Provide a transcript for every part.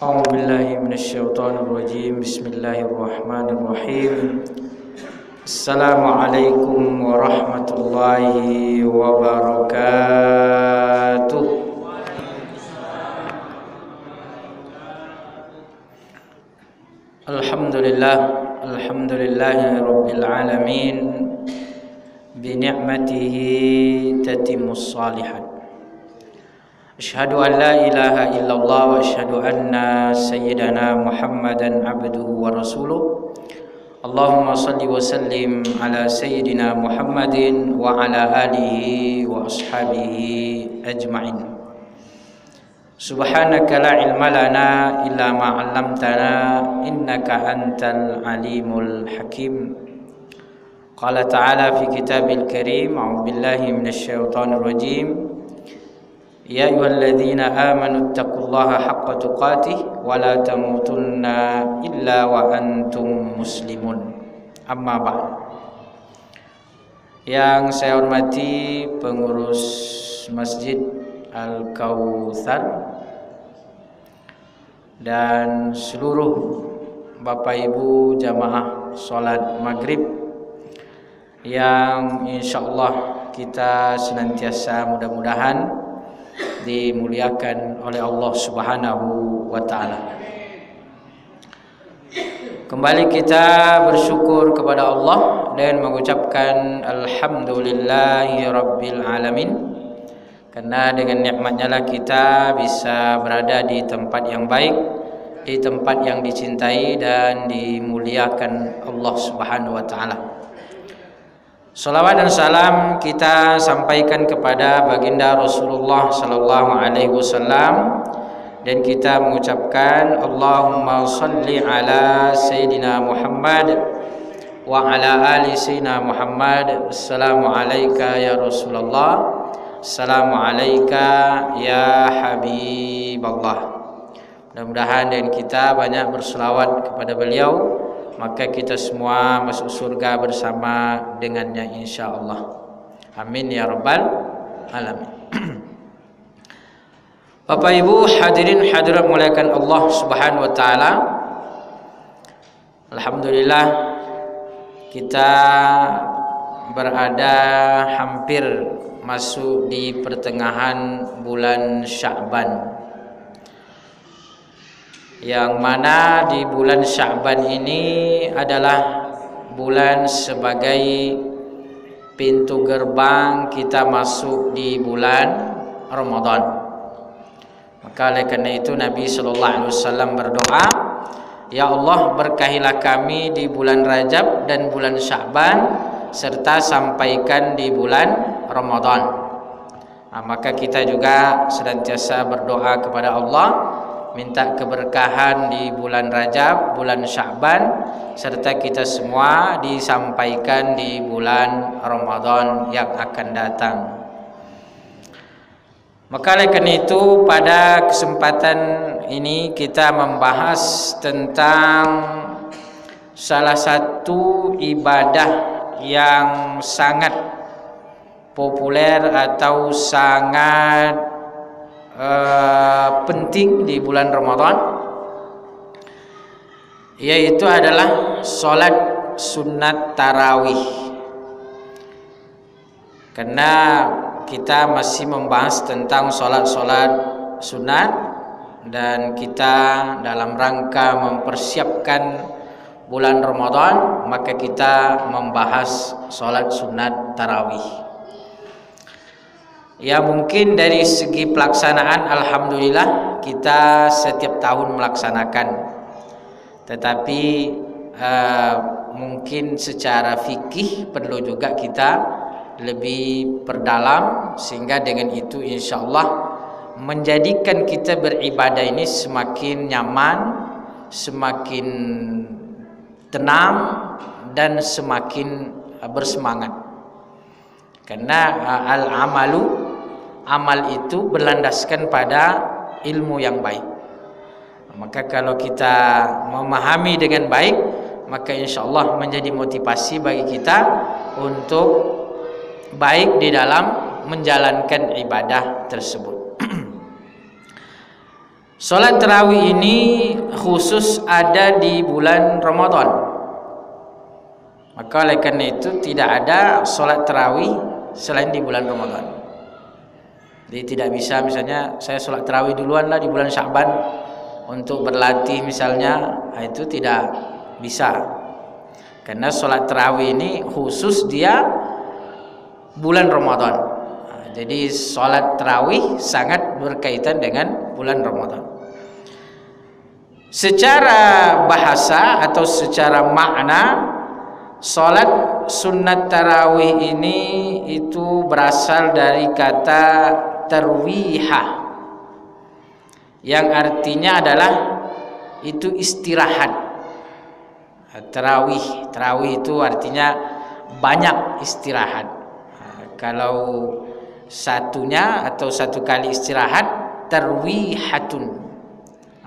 أعوذ بالله من الشيطان الرجيم. بسم الله الرحمن الرحيم. السلام عليكم ورحمة الله وبركاته. Alhamdulillah, alhamdulillahi rabbil alamin. Bini'matihi tatimmus salihat. Asyhadu an la ilaha illallah wa asyhadu anna sayyidana Muhammadan abduhu wa rasuluh. Allahumma salli wa sallim ala sayyidina Muhammadin wa ala alihi wa ashabihi ajma'in. Subhanaka la ilma lana illa ma 'allamtana innaka antal alimul hakim. Qala ta'ala fi kitabil karim, a'udzu billahi minasy syaithanir rajim. Ya ayyuhalladzina amanu taqullaha haqqa tuqatih wa la tamutunna illa wa antum muslimun. Amma ba'd. Yang saya hormati pengurus Masjid Al-Kautsar dan seluruh Bapak Ibu jamaah salat maghrib yang insyaallah kita senantiasa mudah-mudahan dimuliakan oleh Allah Subhanahu wa taala. Kembali kita bersyukur kepada Allah dan mengucapkan alhamdulillahi rabbil alamin. Karena dengan nikmatnya lah kita bisa berada di tempat yang baik, di tempat yang dicintai dan dimuliakan Allah Subhanahu wa taala. Salawat dan salam kita sampaikan kepada baginda Rasulullah sallallahu alaihi wasallam dan kita mengucapkan Allahumma shalli ala sayyidina Muhammad wa ala ali sayyidina Muhammad. Assalamu alayka ya Rasulullah. Assalamu alayka ya Habiballah. Mudah-mudahan dan kita banyak berselawat kepada beliau, maka kita semua masuk surga bersama dengannya insyaallah. Amin ya rabbal alamin. Bapak Ibu hadirin hadirat muliakan Allah Subhanahu wa taala. Alhamdulillah kita berada hampir masuk di pertengahan bulan Sya'ban, yang mana di bulan Sya'ban ini adalah bulan sebagai pintu gerbang kita masuk di bulan Ramadan. Maka oleh karena itu Nabi sallallahu alaihi wasallam berdoa, ya Allah berkahilah kami di bulan Rajab dan bulan Sya'ban serta sampaikan di bulan Ramadan. Maka kita juga senantiasa berdoa kepada Allah, minta keberkahan di bulan Rajab, bulan Sya'ban, serta kita semua disampaikan di bulan Ramadan yang akan datang. Maka oleh karena itu pada kesempatan ini kita membahas tentang salah satu ibadah yang sangat populer atau sangat penting di bulan Ramadan, yaitu adalah solat sunat tarawih. Karena kita masih membahas tentang solat-solat sunat dan kita dalam rangka mempersiapkan bulan Ramadan, maka kita membahas solat sunat tarawih. Ya mungkin dari segi pelaksanaan alhamdulillah kita setiap tahun melaksanakan, tetapi mungkin secara fikih perlu juga kita lebih perdalam, sehingga dengan itu insyaallah menjadikan kita beribadah ini semakin nyaman, semakin tenang dan semakin bersemangat. Karena amal itu berlandaskan pada ilmu yang baik. Maka kalau kita memahami dengan baik, maka insyaallah menjadi motivasi bagi kita untuk baik di dalam menjalankan ibadah tersebut. Solat tarawih ini khusus ada di bulan Ramadan. Maka oleh karena itu tidak ada solat tarawih selain di bulan Ramadan. Jadi tidak bisa misalnya saya solat tarawih duluan lah di bulan Sya'ban untuk berlatih misalnya, itu tidak bisa. Karena solat tarawih ini khusus dia bulan Ramadan. Jadi solat tarawih sangat berkaitan dengan bulan Ramadan. Secara bahasa atau secara makna, solat sunat tarawih ini itu berasal dari kata tarwihah, yang artinya adalah itu istirahat. Tarawih itu artinya banyak istirahat. Kalau satunya atau satu kali istirahat tarwihatun,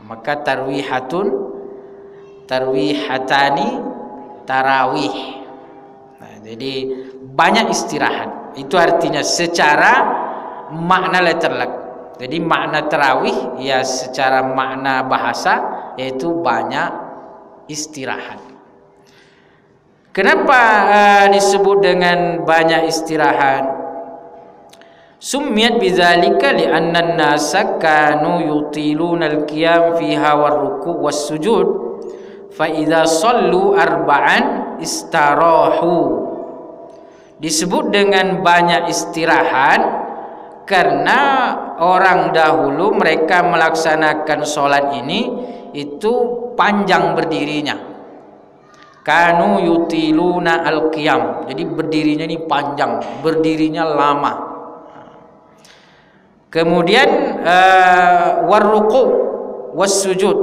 maka tarwihatani tarawih. Jadi banyak istirahat, itu artinya secara makna letterlek. Jadi makna tarawih ya secara makna bahasa yaitu banyak istirahat. Kenapa disebut dengan banyak istirahat? Summiyat bidzalika li'anna an-nasa kanu yutiluna al-qiyam fiha war-ruku' was-sujud fa idza shallu arba'an istarahu. Disebut dengan banyak istirahat karena orang dahulu mereka melaksanakan solat ini itu panjang berdirinya. Kanu yutiluna al-qiyam, jadi berdirinya ini panjang, berdirinya lama. Kemudian warruku wassujud,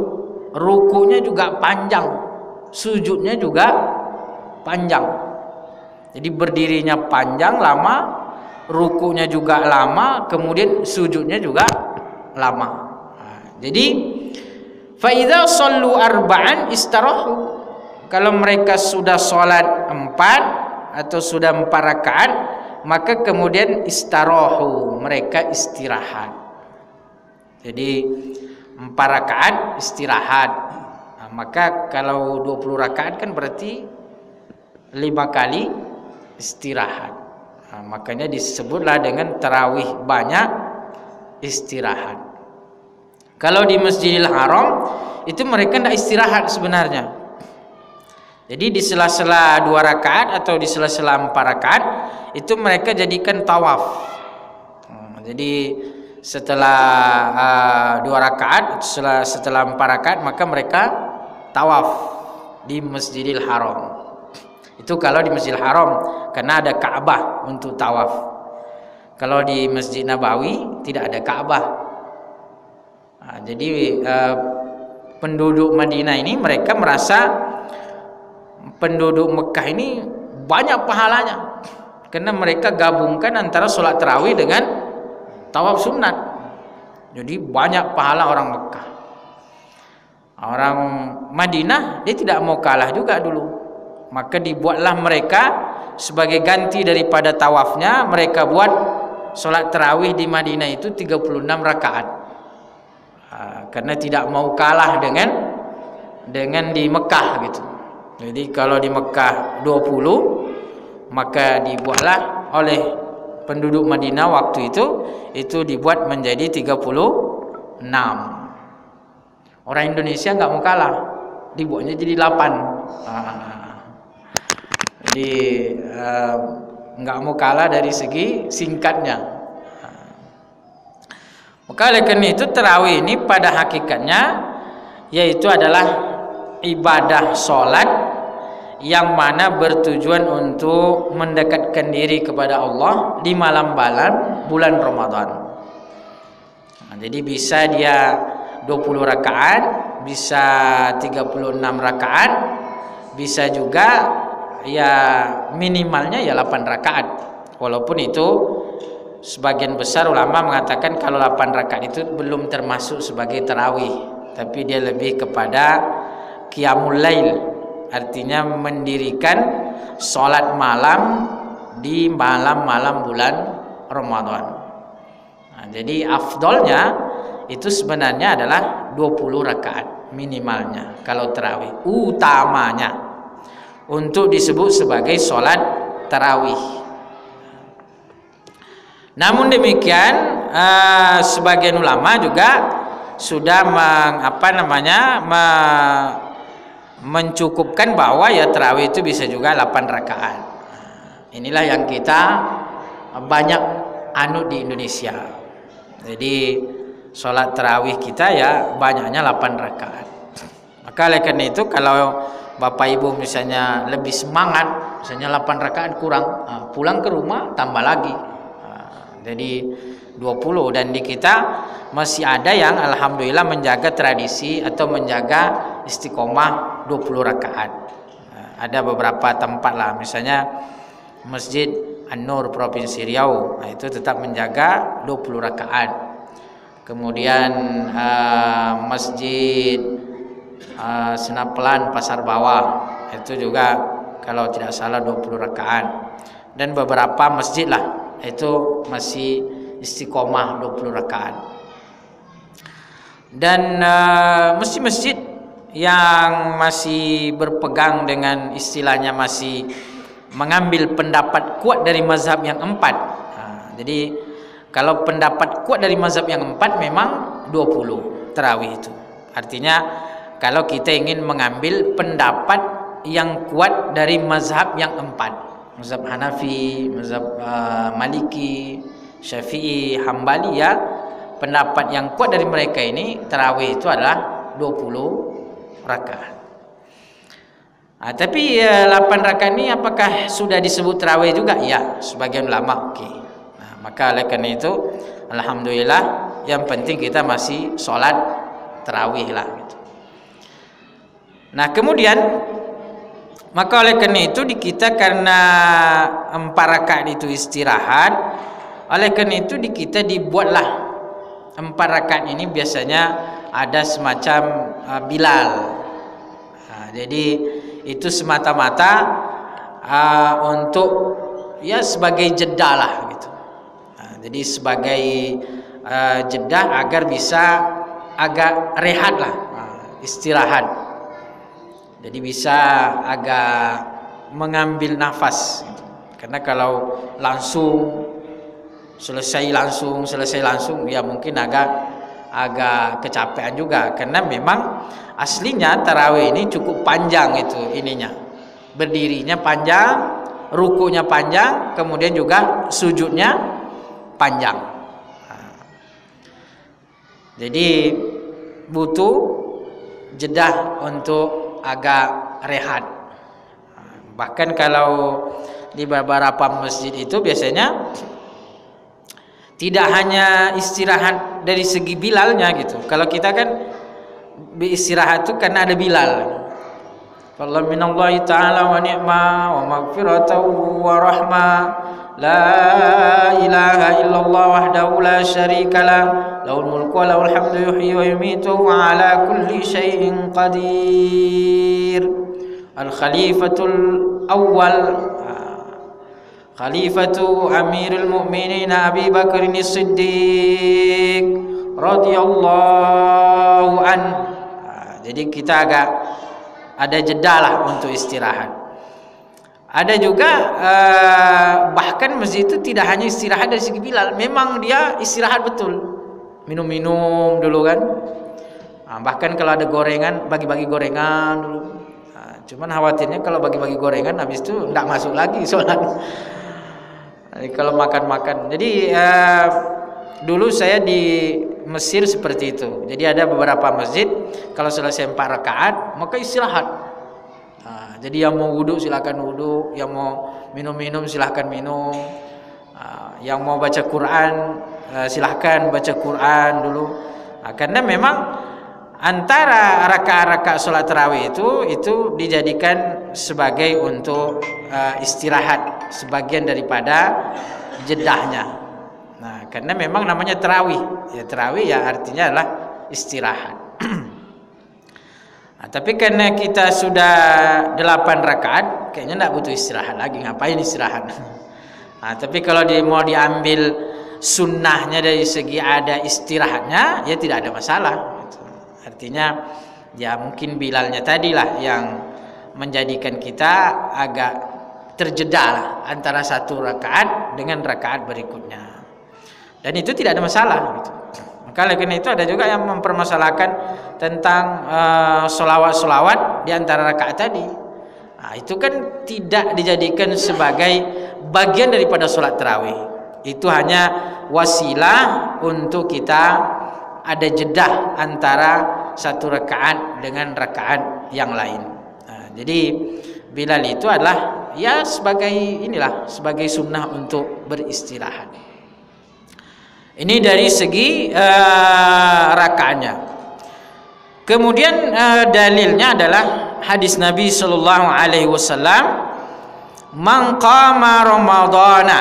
rukunya juga panjang, sujudnya juga panjang. Jadi berdirinya panjang lama, rukunya juga lama, kemudian sujudnya juga lama. Jadi fa idza shallu arba'an istarahu, kalau mereka sudah sholat 4 atau sudah 4 rakaat, maka kemudian istarahu, mereka istirahat. Jadi 4 rakaat istirahat. Nah, maka kalau 20 rakaat kan berarti 5 kali istirahat. Nah, makanya disebutlah dengan tarawih banyak istirahat. Kalau di Masjidil Haram itu mereka tidak istirahat sebenarnya. Jadi di sela-sela 2 rakaat atau di sela-sela 4 rakaat itu mereka jadikan tawaf. Jadi setelah 2 rakaat, setelah 4 rakaat maka mereka tawaf di Masjidil Haram. Itu kalau di Masjidil Haram karena ada Ka'bah untuk tawaf. Kalau di Masjid Nabawi tidak ada Ka'bah. Jadi penduduk Madinah ini mereka merasa penduduk Mekah ini banyak pahalanya karena mereka gabungkan antara sholat tarawih dengan tawaf sunat. Jadi banyak pahala orang Mekah. Orang Madinah dia tidak mau kalah juga dulu, maka dibuatlah mereka sebagai ganti daripada tawafnya, mereka buat sholat tarawih di Madinah itu 36 rakaat. Karena tidak mau kalah dengan di Mekah gitu. Jadi kalau di Mekah 20, maka dibuatlah oleh penduduk Madinah waktu itu dibuat menjadi 36. Orang Indonesia nggak mau kalah, dibuatnya jadi 8. Jadi nggak mau kalah dari segi singkatnya. Maka oleh karena itu tarawih ini pada hakikatnya yaitu adalah ibadah solat yang mana bertujuan untuk mendekatkan diri kepada Allah di malam-malam bulan Ramadan. Jadi bisa dia 20 rakaat, bisa 36 rakaat, bisa juga ya minimalnya ya 8 rakaat. Walaupun itu sebagian besar ulama mengatakan kalau 8 rakaat itu belum termasuk sebagai tarawih, tapi dia lebih kepada qiyamul lail, artinya mendirikan sholat malam di malam-malam bulan Ramadan. Jadi afdolnya itu sebenarnya adalah 20 rakaat minimalnya kalau tarawih utamanya untuk disebut sebagai solat tarawih. Namun demikian sebagian ulama juga sudah mencukupkan bahwa ya tarawih itu bisa juga 8 rakaat. Inilah yang kita banyak anut di Indonesia. Jadi sholat tarawih kita ya banyaknya 8 rakaat. Maka oleh karena itu kalau Bapak Ibu misalnya lebih semangat, misalnya 8 rakaat kurang, pulang ke rumah tambah lagi. Jadi 20. Dan di kita masih ada yang alhamdulillah menjaga tradisi atau menjaga istiqomah 20 rakaat. Ada beberapa tempat lah, misalnya Masjid An-Nur Provinsi Riau, itu tetap menjaga 20 rakaat. Kemudian Masjid Senapelan Pasar Bawah itu juga kalau tidak salah 20 rakaat. Dan beberapa masjid lah itu masih istiqomah 20 rakaat. Dan masjid-masjid yang masih berpegang dengan istilahnya masih mengambil pendapat kuat dari mazhab yang 4. Jadi kalau pendapat kuat dari mazhab yang 4 memang 20 tarawih itu. Artinya kalau kita ingin mengambil pendapat yang kuat dari mazhab yang 4, mazhab Hanafi, mazhab Maliki, Syafi'i, Hambali, ya pendapat yang kuat dari mereka ini tarawih itu adalah 20 rakaat. Tapi 8 rakaat ini apakah sudah disebut tarawih juga? Ya, sebagian ulama oke. Maka oleh karena itu alhamdulillah yang penting kita masih sholat tarawih lah gitu. Nah kemudian maka oleh karena itu di kita karena 4 rakaat itu istirahat, oleh karena itu di kita dibuatlah 4 rakaat ini biasanya ada semacam Bilal. Jadi itu semata-mata untuk ya sebagai jeda lah gitu. Jadi sebagai jeda agar bisa agak rehat lah, istirahat. Jadi bisa agak mengambil nafas gitu. Karena kalau langsung selesai langsung ya mungkin agak kecapean juga. Karena memang aslinya tarawih ini cukup panjang itu ininya. Berdirinya panjang, rukunya panjang, kemudian juga sujudnya panjang. Jadi butuh jeda untuk agak rehat. Bahkan kalau di beberapa masjid itu biasanya tidak hanya istirahat dari segi bilalnya gitu. Kalau kita kan istirahat itu karena ada bilal. Wallahu minallahi ta'ala wa ni'ma wa maghfiratuhu wa rahmah. La ilaha illallah wahdahu la syarika lah. Lahul mulku wa lahul hamdu yuhyi wa yumitu wa ala kulli syai'in qadir. Al-Khalifatul Awwal, Khalifatu Amirul Mukminin Abi Bakr As-Siddiq radhiyallahu anhu. Jadi kita agak ada jeda lah untuk istirahat. Ada juga bahkan masjid itu tidak hanya istirahat dari segi bilal, memang dia istirahat betul, minum-minum dulu kan. Bahkan kalau ada gorengan, bagi-bagi gorengan dulu. Cuman khawatirnya kalau bagi-bagi gorengan habis itu tidak masuk lagi sholat. Jadi kalau makan-makan. Jadi dulu saya di Mesir seperti itu. Jadi ada beberapa masjid kalau selesai 4 rakaat maka istirahat. Jadi yang mau wudhu silakan wudhu, yang mau minum-minum silahkan minum, yang mau baca Quran silahkan baca Quran dulu. Karena memang antara rakaat-rakaat sholat tarawih itu dijadikan sebagai untuk istirahat, sebagian daripada jedahnya. Nah, karena memang namanya tarawih. Ya tarawih ya artinya adalah istirahat. Tapi karena kita sudah 8 rakaat, kayaknya tidak butuh istirahat lagi. Ngapain istirahat? Tapi kalau mau diambil sunnahnya, dari segi ada istirahatnya, ya tidak ada masalah. Artinya ya mungkin Bilalnya tadilah yang menjadikan kita agak terjeda lah antara satu rakaat dengan rakaat berikutnya, dan itu tidak ada masalah gitu. Maka karena itu ada juga yang mempermasalahkan tentang solawat-solawat di antara rakaat tadi. Nah, itu kan tidak dijadikan sebagai bagian daripada sholat tarawih. Itu hanya wasilah untuk kita ada jedah antara satu rakaat dengan rakaat yang lain. Nah, jadi Bilal itu adalah ya sebagai inilah, sebagai sunnah untuk beristirahat. Ini dari segi rakaatnya. Kemudian dalilnya adalah hadis Nabi sallallahu alaihi wasallam, "Man qama ramadhana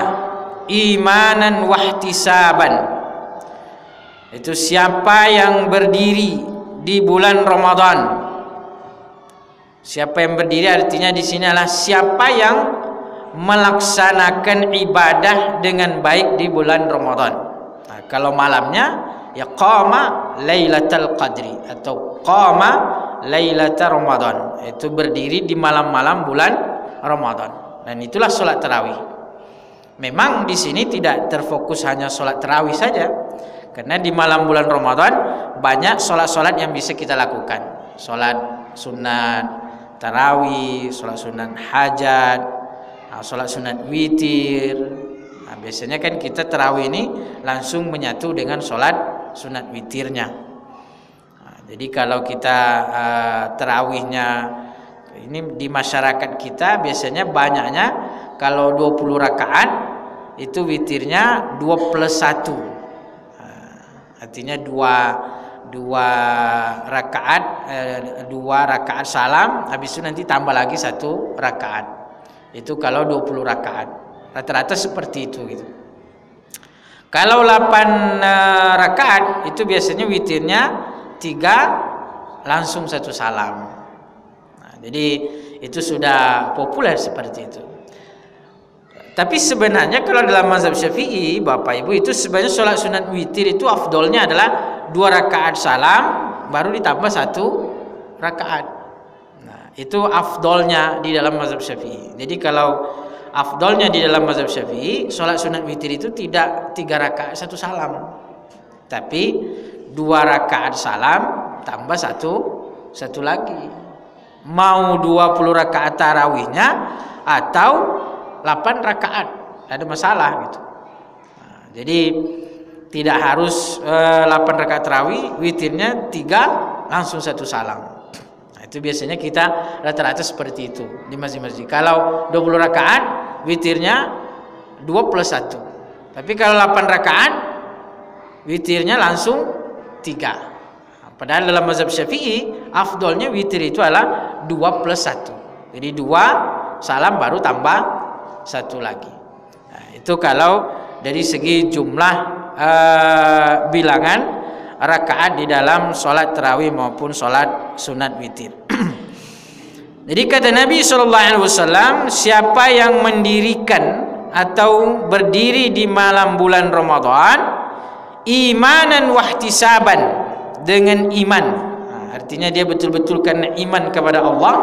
imanan wahtisaban." Itu siapa yang berdiri di bulan Ramadan. Siapa yang berdiri artinya di sini adalah siapa yang melaksanakan ibadah dengan baik di bulan Ramadan. Nah, kalau malamnya ya qama lailatul qadri atau qama lailatul Ramadan, itu berdiri di malam-malam bulan Ramadan, dan itulah salat tarawih. Memang di sini tidak terfokus hanya salat tarawih saja, karena di malam bulan Ramadan banyak salat-salat yang bisa kita lakukan. Salat sunat tarawih, salat sunat hajat, salat sunat witir. Nah, biasanya kan kita tarawih ini langsung menyatu dengan salat sunat witirnya. Nah, jadi kalau kita tarawihnya ini di masyarakat kita biasanya banyaknya kalau 20 rakaat itu witirnya 2+1. Artinya dua rakaat salam, habis itu nanti tambah lagi 1 rakaat. Itu kalau 20 rakaat. Rata-rata seperti itu gitu. Kalau 8 rakaat itu biasanya witirnya 3 langsung 1 salam. Nah, jadi itu sudah populer seperti itu. Tapi sebenarnya kalau dalam mazhab Syafi'i, Bapak Ibu, itu sebenarnya sholat sunat witir itu afdolnya adalah 2 rakaat salam baru ditambah 1 rakaat. Nah, itu afdolnya di dalam mazhab Syafi'i. Jadi kalau afdolnya di dalam mazhab Syafi'i, sholat sunat witir itu tidak 3 rakaat 1 salam, tapi 2 rakaat salam tambah 1 lagi. Mau 20 rakaat tarawihnya atau 8 rakaat, ada masalah gitu. Nah, jadi tidak harus 8 rakaat tarawih, witirnya 3 langsung 1 salam. Nah, itu biasanya kita rata-rata seperti itu di masjid-masjid. Kalau 20 rakaat witirnya 2+1. Tapi kalau 8 rakaat witirnya langsung 3. Nah, padahal dalam mazhab Syafi'i afdolnya witir itu adalah 2+1. Jadi 2 salam baru tambah 1 lagi. Nah, itu kalau dari segi jumlah bilangan rakaat di dalam sholat tarawih maupun sholat sunat witir. Jadi kata Nabi SAW, siapa yang mendirikan atau berdiri di malam bulan Ramadan imanan wahtisaban, dengan iman. Nah, artinya dia betul-betul karena iman kepada Allah.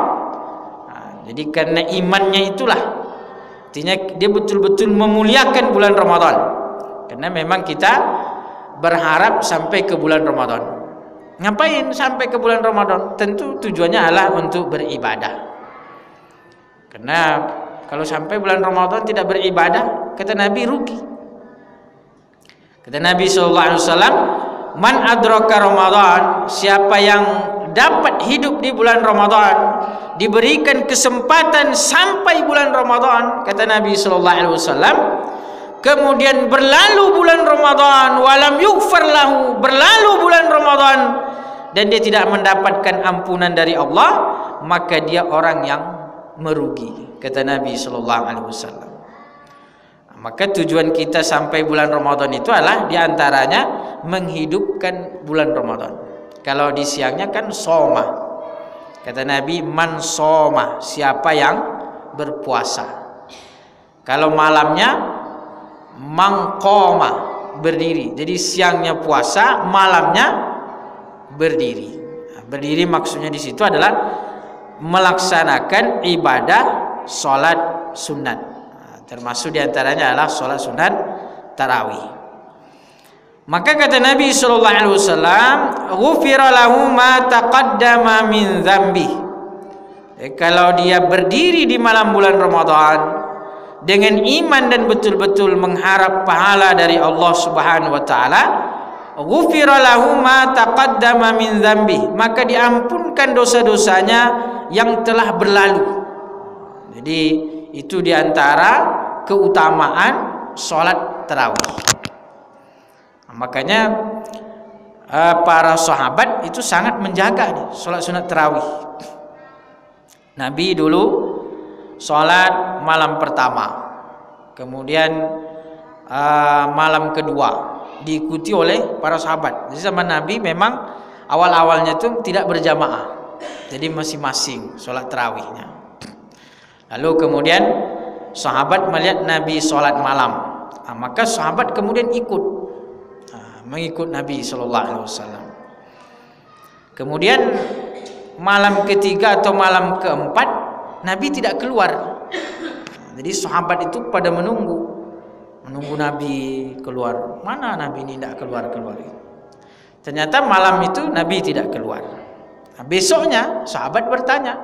Nah, jadi karena imannya itulah, artinya dia betul-betul memuliakan bulan Ramadan. Karena memang kita berharap sampai ke bulan Ramadan. Ngapain sampai ke bulan Ramadan? Tentu tujuannya adalah untuk beribadah. Karena kalau sampai bulan Ramadan tidak beribadah, kata Nabi, rugi. Kata Nabi SAW, man adraka Ramadan, siapa yang dapat hidup di bulan Ramadan, diberikan kesempatan sampai bulan Ramadan, kata Nabi SAW, kemudian berlalu bulan Ramadan, walam yughfar lahu, berlalu bulan Ramadan dan dia tidak mendapatkan ampunan dari Allah, maka dia orang yang merugi, kata Nabi SAW. Maka tujuan kita sampai bulan Ramadan itu adalah diantaranya menghidupkan bulan Ramadan. Kalau di siangnya kan soma, kata Nabi, man soma, siapa yang berpuasa. Kalau malamnya mangkoma, berdiri. Jadi siangnya puasa, malamnya berdiri. Berdiri maksudnya di situ adalah melaksanakan ibadah solat sunat. Termasuk diantaranya adalah solat sunat tarawih. Maka kata Nabi sallallahu alaihi wasallam, "Ghufira lahu ma taqaddama min dzambi." Kalau dia berdiri di malam bulan Ramadan dengan iman dan betul-betul mengharap pahala dari Allah Subhanahu wa taala, ghufira lahu ma taqaddama min dzambi, maka diampunkan dosa-dosanya yang telah berlalu. Jadi itu diantara keutamaan salat tarawih. Makanya para sahabat itu sangat menjaga nih salat sunat tarawih. Nabi dulu salat malam pertama, kemudian malam kedua diikuti oleh para sahabat. Jadi zaman Nabi memang awal-awalnya itu tidak berjamaah, jadi masing-masing sholat tarawihnya. Lalu kemudian sahabat melihat Nabi sholat malam, maka sahabat kemudian mengikut Nabi Sallallahu Alaihi Wasallam. Kemudian malam ketiga atau malam keempat Nabi tidak keluar. Jadi sahabat itu pada menunggu Nabi keluar. Mana Nabi ini tidak keluar. Ternyata malam itu Nabi tidak keluar. Nah, besoknya sahabat bertanya,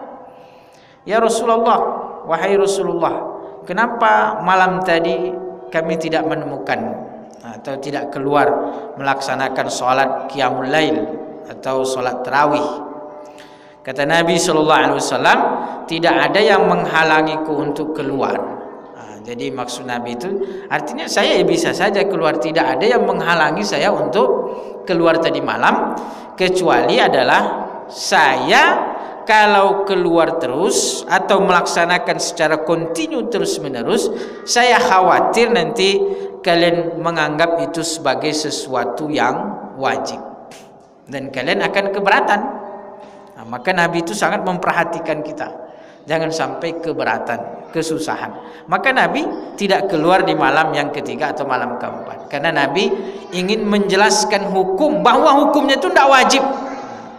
"Ya Rasulullah, wahai Rasulullah, kenapa malam tadi kami tidak menemukanmu atau tidak keluar melaksanakan sholat qiyamul lail atau sholat tarawih?" Kata Nabi sallallahu alaihi wasallam, "Tidak ada yang menghalangiku untuk keluar." Jadi maksud Nabi itu artinya saya bisa saja keluar, tidak ada yang menghalangi saya untuk keluar tadi malam, kecuali adalah saya kalau keluar terus atau melaksanakan secara kontinu terus menerus, saya khawatir nanti kalian menganggap itu sebagai sesuatu yang wajib dan kalian akan keberatan. Nah, maka Nabi itu sangat memperhatikan kita, jangan sampai keberatan, kesusahan. Maka Nabi tidak keluar di malam yang ketiga atau malam keempat, karena Nabi ingin menjelaskan hukum, bahwa hukumnya itu tidak wajib,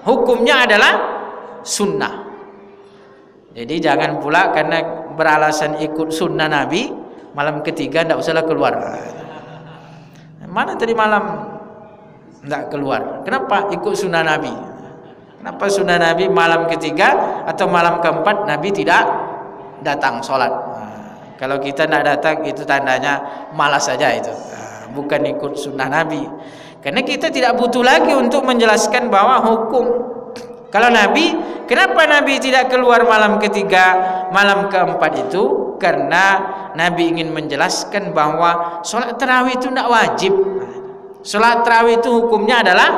hukumnya adalah sunnah. Jadi jangan pula karena beralasan ikut sunnah Nabi, malam ketiga tidak usahlah keluar. Mana tadi malam tidak keluar, kenapa ikut sunnah Nabi? Kenapa sunnah Nabi malam ketiga atau malam keempat Nabi tidak datang sholat? Kalau kita tidak datang itu tandanya malas saja itu, bukan ikut sunnah Nabi. Karena kita tidak butuh lagi untuk menjelaskan bahwa hukum. Kalau Nabi, kenapa Nabi tidak keluar malam ketiga, malam keempat itu? Karena Nabi ingin menjelaskan bahwa sholat tarawih itu tidak wajib. Sholat tarawih itu hukumnya adalah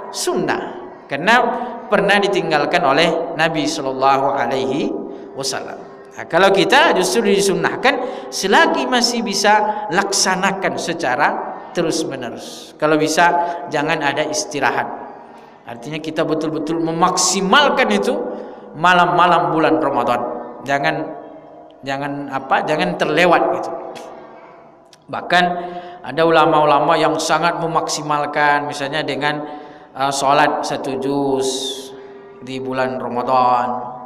sunnah, karena pernah ditinggalkan oleh Nabi Sallallahu Alaihi Wasallam. Nah, kalau kita justru disunnahkan selagi masih bisa laksanakan secara terus menerus. Kalau bisa jangan ada istirahat. Artinya kita betul-betul memaksimalkan itu malam-malam bulan Ramadan. Jangan terlewat gitu. Bahkan ada ulama-ulama yang sangat memaksimalkan, misalnya dengan sholat 1 juz di bulan Ramadan.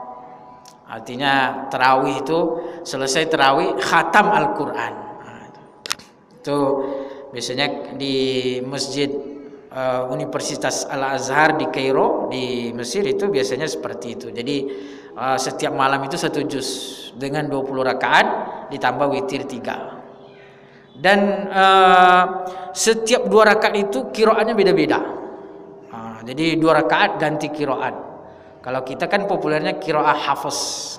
Artinya tarawih itu selesai tarawih khatam Al-Quran. Itu biasanya di masjid Universitas Al-Azhar di Kairo di Mesir itu biasanya seperti itu. Jadi setiap malam itu 1 juz dengan 20 rakaat ditambah witir 3. Dan setiap 2 rakaat itu qiraatnya beda-beda. Jadi 2 rakaat ganti qiraat. Kalau kita kan populernya qiraah hafaz.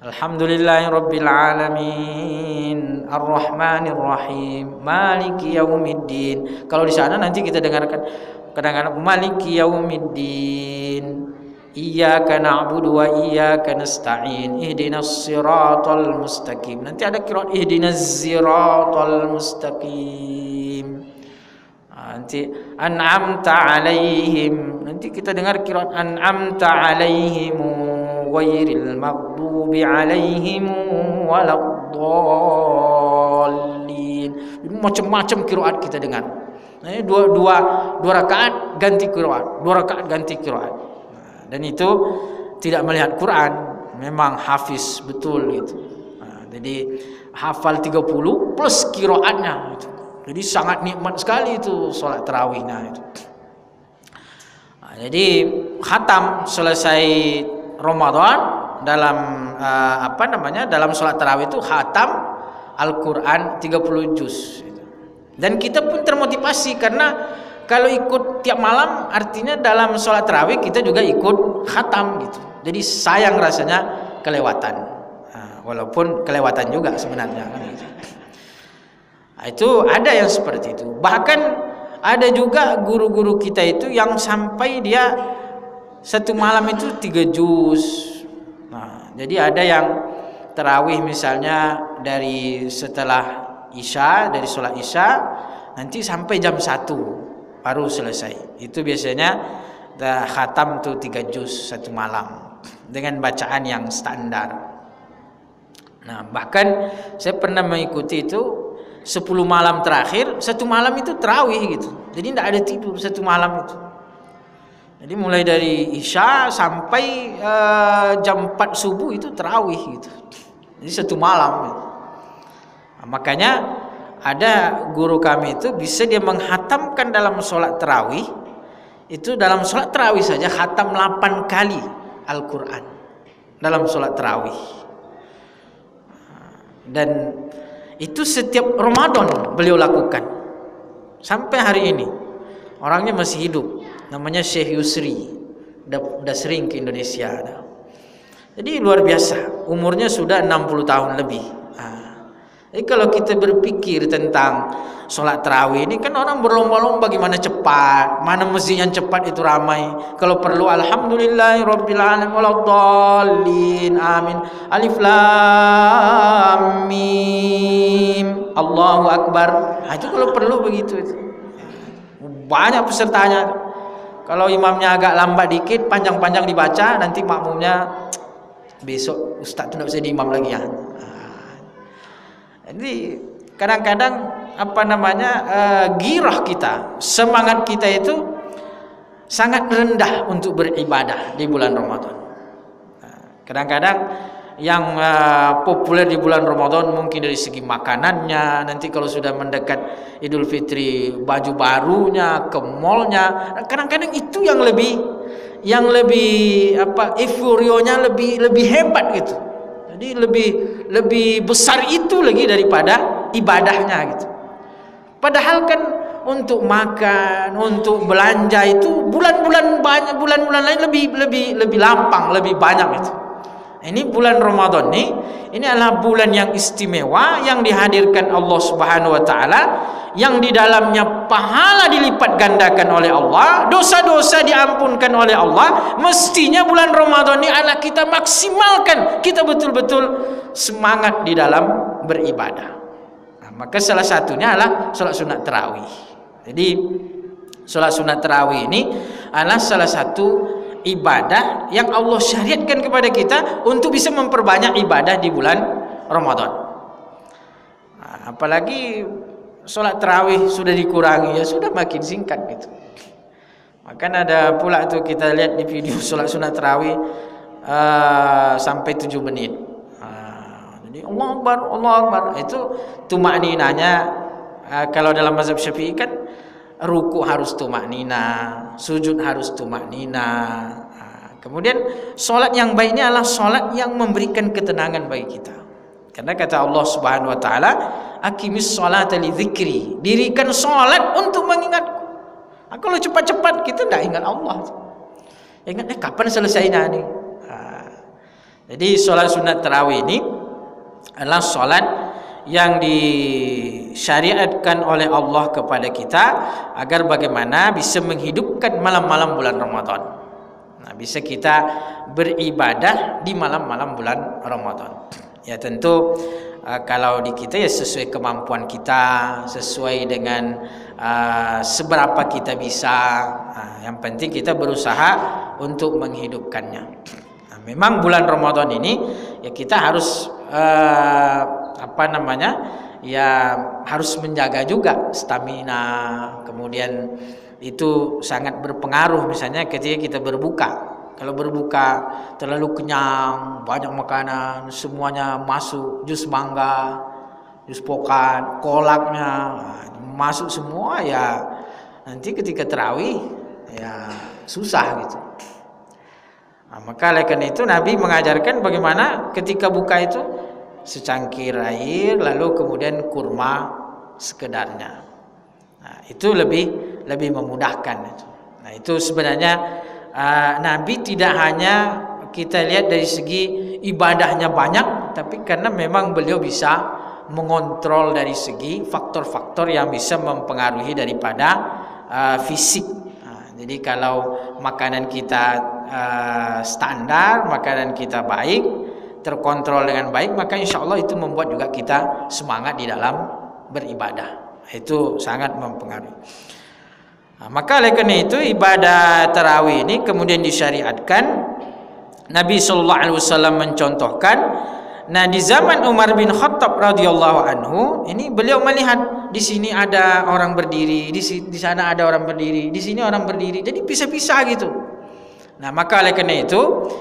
Alhamdulillahirabbil alamin, arrahmanir rahim, maliki yaumiddin. Kalau di sana nanti kita dengarkan kadang-kadang maliki yaumiddin, iyyaka na'budu wa iyyaka nasta'in, ihdinas siratal mustaqim. Nanti ada qiraat ihdinas siratal mustaqim. Nanti an'amta alaihim, nanti kita dengar qiraat an'amta alaihim ghairil maghdubi alaihim waladdallin. macam-macam qiraat kita dengar. Dua rakaat ganti qiraat, 2 rakaat ganti qiraat. Dan itu tidak melihat Quran, memang hafiz betul gitu. Jadi hafal 30 plus qiraatnya gitu. Jadi sangat nikmat sekali itu solat tarawihnya itu. Jadi khatam selesai Ramadan dalam dalam solat tarawih itu khatam Al-Quran 30 juz. Dan kita pun termotivasi karena kalau ikut tiap malam artinya dalam sholat tarawih kita juga ikut khatam gitu. Jadi sayang rasanya kelewatan, walaupun kelewatan juga sebenarnya kan gitu. Itu ada yang seperti itu. Bahkan ada juga guru-guru kita itu yang sampai dia satu malam itu 3 juz. Jadi ada yang tarawih misalnya dari setelah Isya, dari sholat Isya nanti sampai jam 1 baru selesai. Itu biasanya khatam tuh 3 juz satu malam dengan bacaan yang standar. Nah, bahkan saya pernah mengikuti itu 10 malam terakhir, satu malam itu tarawih gitu. Jadi tidak ada tidur satu malam itu. Jadi mulai dari Isya sampai jam 4 subuh itu tarawih gitu. Jadi satu malam gitu. Makanya ada guru kami itu bisa dia menghatamkan dalam sholat tarawih itu, dalam sholat tarawih saja khatam 8 kali Al-Quran dalam sholat tarawih. Dan itu setiap Ramadan beliau lakukan sampai hari ini. Orangnya masih hidup, namanya Syekh Yusri, udah sering ke Indonesia. Jadi luar biasa, umurnya sudah 60 tahun lebih. Jadi kalau kita berpikir tentang sholat tarawih ini kan orang berlomba-lomba gimana cepat, mana masjid yang cepat itu ramai. Kalau perlu alhamdulillahirabbil alamin waladdallin amin, alif lam mim Allahu akbar. Itu kalau perlu begitu itu. Banyak pesertanya. Kalau imamnya agak lambat dikit, panjang-panjang dibaca, nanti makmumnya besok ustaz tu tidak bisa diimam lagi ya. Jadi kadang-kadang girah kita, semangat kita itu sangat rendah untuk beribadah di bulan Ramadan. Kadang-kadang yang populer di bulan Ramadan mungkin dari segi makanannya, nanti kalau sudah mendekat Idul Fitri baju barunya, ke mallnya, kadang-kadang itu yang lebih euforionya lebih hebat gitu. Jadi lebih besar itu lagi daripada ibadahnya gitu. Padahal kan untuk makan, untuk belanja itu bulan-bulan lain lebih lapang, lebih banyak itu. Ini bulan Ramadan ini adalah bulan yang istimewa yang dihadirkan Allah Subhanahu wa taala, yang di dalamnya pahala dilipat gandakan oleh Allah, dosa-dosa diampunkan oleh Allah. Mestinya bulan Ramadan ini adalah kita maksimalkan, kita betul-betul semangat di dalam beribadah. Nah, maka salah satunya adalah salat sunat tarawih. Jadi salat sunat tarawih ini adalah salah satu ibadah yang Allah syariatkan kepada kita untuk bisa memperbanyak ibadah di bulan Ramadan. Nah, apalagi solat tarawih sudah dikurangi, ya sudah makin singkat gitu. Makan ada pula tu kita lihat di video solat sunat tarawih sampai 7 menit. Jadi Allah Akbar itu tumakninanya. Kalau dalam mazhab Syafi'i kan ruku harus tumaknina, sujud harus tumaknina. Kemudian solat yang baiknya adalah solat yang memberikan ketenangan bagi kita. Karena kata Allah Subhanahu wa taala, aqimis sholata li dzikri, dirikan solat untuk mengingatku. Kalau cepat-cepat kita tidak ingat Allah. Ingatnya kapan selesainya ini. Jadi solat sunat tarawih ini adalah solat yang disyariatkan oleh Allah kepada kita agar bagaimana bisa menghidupkan malam-malam bulan Ramadan. Nah, bisa kita beribadah di malam-malam bulan Ramadan. Ya tentu kalau di kita ya sesuai kemampuan kita, sesuai dengan seberapa kita bisa. Yang penting kita berusaha untuk menghidupkannya. Nah, memang bulan Ramadan ini ya kita harus ya harus menjaga juga stamina. Kemudian itu sangat berpengaruh misalnya ketika kita berbuka. Kalau berbuka terlalu kenyang, banyak makanan, semuanya masuk, jus mangga, jus pokat, kolaknya masuk semua, ya nanti ketika tarawih ya susah gitu. Nah, maka oleh karena itu Nabi mengajarkan bagaimana ketika buka itu secangkir air lalu kemudian kurma sekedarnya. Nah, itu lebih memudahkan. Nah, itu sebenarnya Nabi tidak hanya kita lihat dari segi ibadahnya banyak, tapi karena memang beliau bisa mengontrol dari segi faktor-faktor yang bisa mempengaruhi daripada fisik. Jadi kalau makanan kita standar, makanan kita baik, terkontrol dengan baik, maka insya Allah itu membuat juga kita semangat di dalam beribadah. Itu sangat mempengaruhi. Maka oleh karena itu ibadah tarawih ini kemudian disyariatkan. Nabi SAW mencontohkan. Nah, di zaman Umar bin Khattab radhiyallahu anhu ini beliau melihat di sini ada orang berdiri, di sana ada orang berdiri, di sini orang berdiri, jadi pisah-pisah gitu. Nah, maka oleh karena itu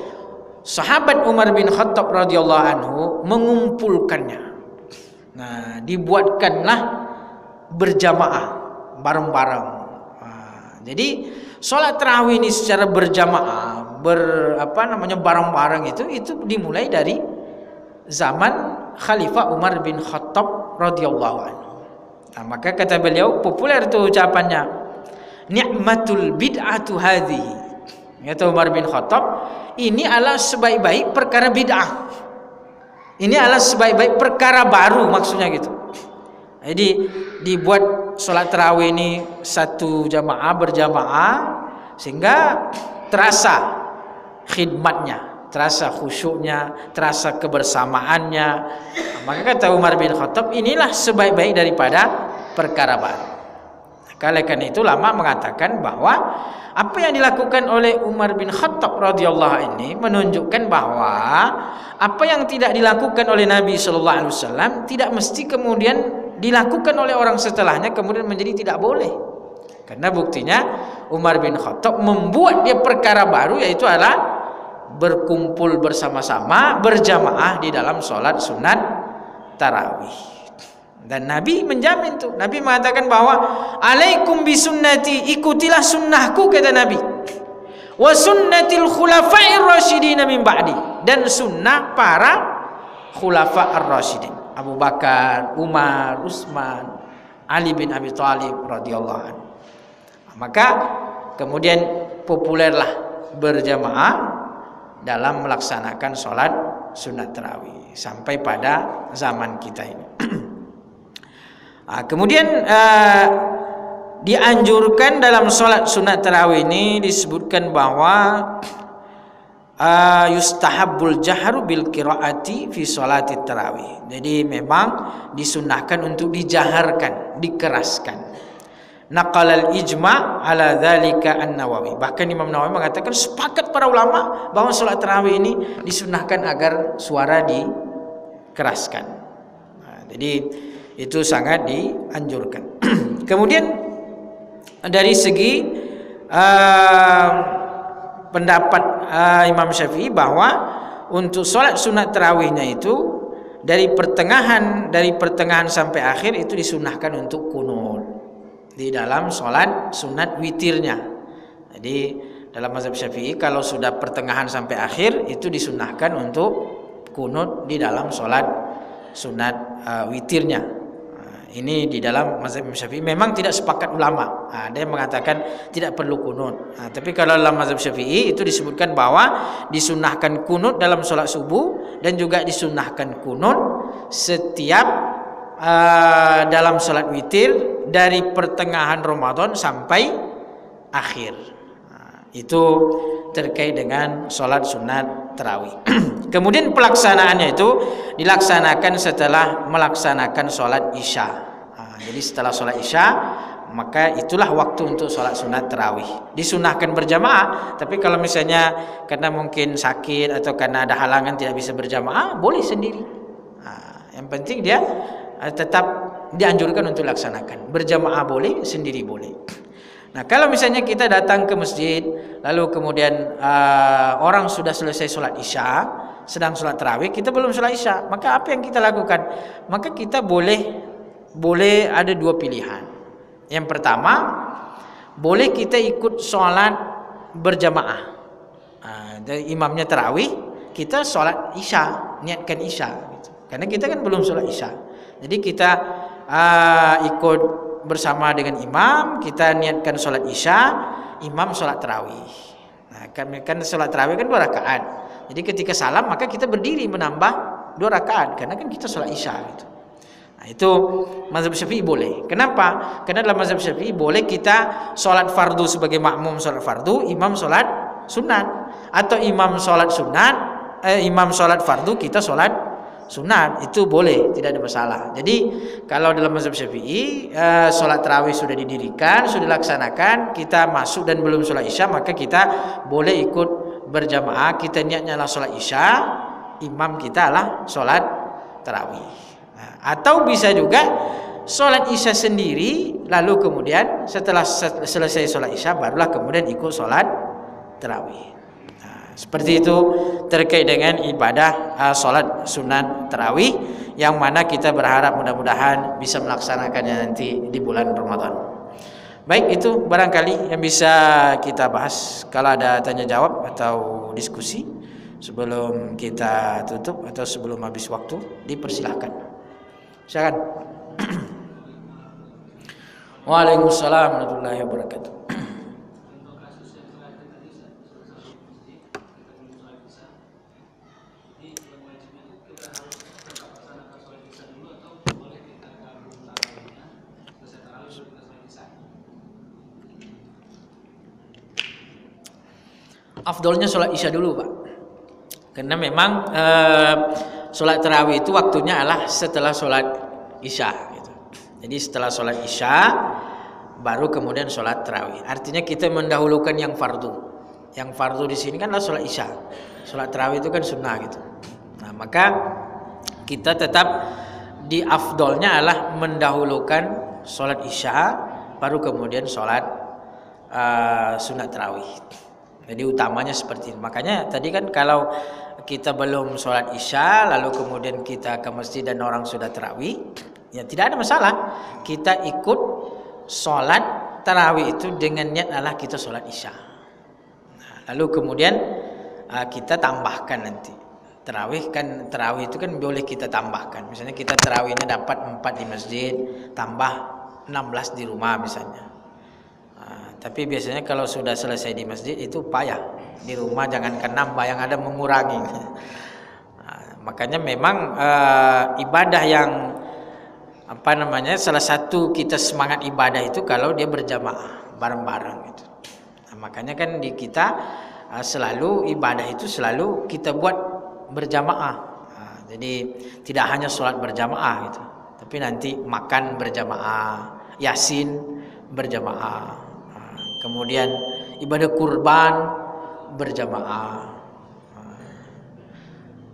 sahabat Umar bin Khattab radhiyallahu anhu mengumpulkannya. Nah, dibuatkanlah berjamaah bareng-bareng. Jadi sholat tarawih ini secara berjamaah, bareng-bareng itu dimulai dari zaman Khalifah Umar bin Khattab radhiyallahu anhu. Nah, maka kata beliau, populer itu ucapannya, ni'matul bid'atu hadhihi. Kata Umar bin Khattab, ini adalah sebaik-baik perkara bid'ah. Ini adalah sebaik-baik perkara baru, maksudnya gitu. Jadi dibuat sholat tarawih ini satu jamaah berjamaah sehingga terasa khidmatnya, terasa khusyuknya, terasa kebersamaannya. Maka kata Umar bin Khattab, inilah sebaik-baik daripada perkara baru. Oleh karena itu ulama mengatakan bahwa apa yang dilakukan oleh Umar bin Khattab radhiyallahu ini menunjukkan bahwa apa yang tidak dilakukan oleh Nabi sallallahu alaihi wasallam tidak mesti kemudian dilakukan oleh orang setelahnya kemudian menjadi tidak boleh. Karena buktinya Umar bin Khattab membuat dia perkara baru, yaitu adalah berkumpul bersama-sama berjamaah di dalam sholat sunat tarawih. Dan Nabi menjamin tuh. Nabi mengatakan bahwa alaikum bisunnati, ikutilah sunnahku, kata Nabi. Wa sunnatil khulafa'ir rasyidin min ba'di, dan sunnah para khulafa ar-rasyidin, Abu Bakar, Umar, Utsman, Ali bin Abi Thalib radhiyallahu anhu. Maka kemudian populerlah berjamaah dalam melaksanakan sholat sunat tarawih sampai pada zaman kita ini. Kemudian dianjurkan dalam sholat sunat tarawih ini disebutkan bahwa yustahabbul jahru bil qiraati fi sholati tarawih. Jadi memang disunahkan untuk dijaharkan, dikeraskan. Naqalal ijma' ala dzalika an-Nawawi. Bahkan Imam Nawawi mengatakan sepakat para ulama bahwa sholat tarawih ini disunahkan agar suara dikeraskan. Jadi itu sangat dianjurkan. Kemudian dari segi pendapat Imam Syafi'i bahwa untuk sholat sunat tarawihnya itu dari pertengahan sampai akhir itu disunahkan untuk kunut di dalam sholat sunat witirnya. Jadi dalam mazhab Syafi'i kalau sudah pertengahan sampai akhir itu disunahkan untuk kunut di dalam sholat sunat witirnya. Ini di dalam mazhab Syafi'i. Memang tidak sepakat ulama. Ada yang mengatakan tidak perlu kunut. Tapi kalau dalam mazhab Syafi'i itu disebutkan bahwa disunahkan kunut dalam sholat subuh dan juga disunahkan kunut setiap dalam sholat witir dari pertengahan Ramadan sampai akhir. Itu terkait dengan sholat sunat tarawih. Kemudian pelaksanaannya itu dilaksanakan setelah melaksanakan sholat isya. Jadi setelah sholat isya maka itulah waktu untuk sholat sunat tarawih. Disunahkan berjamaah, tapi kalau misalnya karena mungkin sakit atau karena ada halangan tidak bisa berjamaah, boleh sendiri. Yang penting dia tetap dianjurkan untuk laksanakan. Berjamaah boleh, sendiri boleh. Nah, kalau misalnya kita datang ke masjid, lalu kemudian orang sudah selesai sholat isya, sedang sholat tarawih, kita belum sholat isya, maka apa yang kita lakukan? Maka kita boleh ada dua pilihan. Yang pertama, boleh kita ikut sholat berjamaah. Imamnya tarawih, kita sholat isya, niatkan isya, gitu. Karena kita kan belum sholat isya, jadi kita ikut bersama dengan imam, kita niatkan sholat isya, imam sholat tarawih. Nah, kan sholat tarawih kan 2 rakaat. Jadi ketika salam maka kita berdiri menambah 2 rakaat karena kan kita sholat isya gitu. Nah, itu mazhab Syafi'i boleh. Kenapa? Karena dalam mazhab Syafi'i boleh kita sholat fardu sebagai makmum sholat fardu, imam sholat sunat, atau imam sholat sunat, imam sholat fardu, kita sholat sunat, itu boleh, tidak ada masalah. Jadi kalau dalam mazhab Syafi'i sholat tarawih sudah didirikan, sudah dilaksanakan, kita masuk dan belum sholat isya, maka kita boleh ikut berjamaah. Kita niatnya adalah sholat isya, imam kita adalah sholat tarawih. Nah, atau bisa juga sholat isya sendiri, lalu kemudian setelah selesai sholat isya barulah kemudian ikut sholat tarawih. Seperti itu terkait dengan ibadah sholat sunat tarawih, yang mana kita berharap mudah-mudahan bisa melaksanakannya nanti di bulan Ramadan. Baik, itu barangkali yang bisa kita bahas. Kalau ada tanya jawab atau diskusi sebelum kita tutup atau sebelum habis waktu, dipersilahkan. Silakan. Waalaikumsalam warahmatullahi wabarakatuh. Afdolnya sholat isya dulu, Pak. Karena memang sholat tarawih itu waktunya adalah setelah sholat isya gitu. Jadi setelah sholat isya baru kemudian sholat tarawih. Artinya kita mendahulukan yang fardu. Yang fardu di sini kan adalah sholat isya. Sholat tarawih itu kan sunnah gitu. Nah, maka kita tetap di afdolnya adalah mendahulukan sholat isya baru kemudian sholat sunat tarawih. Jadi utamanya seperti itu. Makanya tadi kan kalau kita belum sholat isya lalu kemudian kita ke masjid dan orang sudah tarawih, ya tidak ada masalah. Kita ikut sholat tarawih itu dengan niat adalah kita sholat isya. Nah, lalu kemudian kita tambahkan nanti. Tarawih itu kan boleh kita tambahkan. Misalnya kita tarawihnya dapat 4 di masjid, tambah 16 di rumah misalnya. Tapi biasanya kalau sudah selesai di masjid itu payah. Di rumah jangankan nambah, yang ada mengurangi. Makanya memang ibadah yang salah satu kita semangat ibadah itu kalau dia berjamaah bareng-bareng gitu. Nah, makanya kan di kita selalu ibadah itu selalu kita buat berjamaah. Jadi tidak hanya sholat berjamaah gitu, tapi nanti makan berjamaah, yasin berjamaah. Kemudian ibadah kurban berjamaah.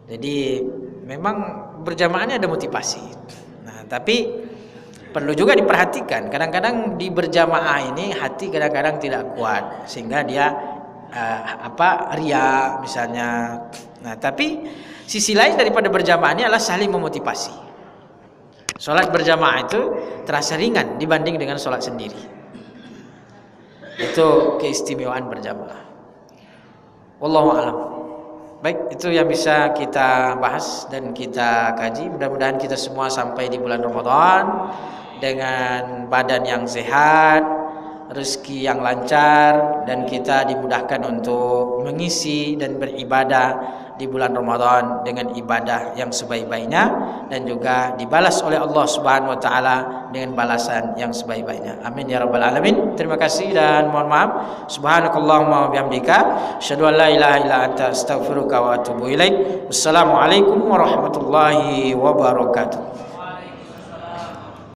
Jadi memang berjamaahnya ada motivasi. Nah, tapi perlu juga diperhatikan. Kadang-kadang di berjamaah ini hati kadang-kadang tidak kuat sehingga dia ria misalnya. Nah, tapi sisi lain daripada berjamaah ini adalah saling memotivasi. Sholat berjamaah itu terasa ringan dibanding dengan sholat sendiri. Itu keistimewaan berjamaah. Wallahu a'lam. Baik, itu yang bisa kita bahas dan kita kaji. Mudah-mudahan kita semua sampai di bulan Ramadan dengan badan yang sehat, rezeki yang lancar, dan kita dimudahkan untuk mengisi dan beribadah di bulan Ramadan dengan ibadah yang sebaik-baiknya, dan juga dibalas oleh Allah Subhanahu wa taala dengan balasan yang sebaik-baiknya. Amin ya rabbal alamin. Terima kasih dan mohon maaf. Subhanakallahumma wa bihamdika asyhadu an la ilaha illa anta astaghfiruka wa atubu ilaik. Wassalamualaikum warahmatullahi wabarakatuh.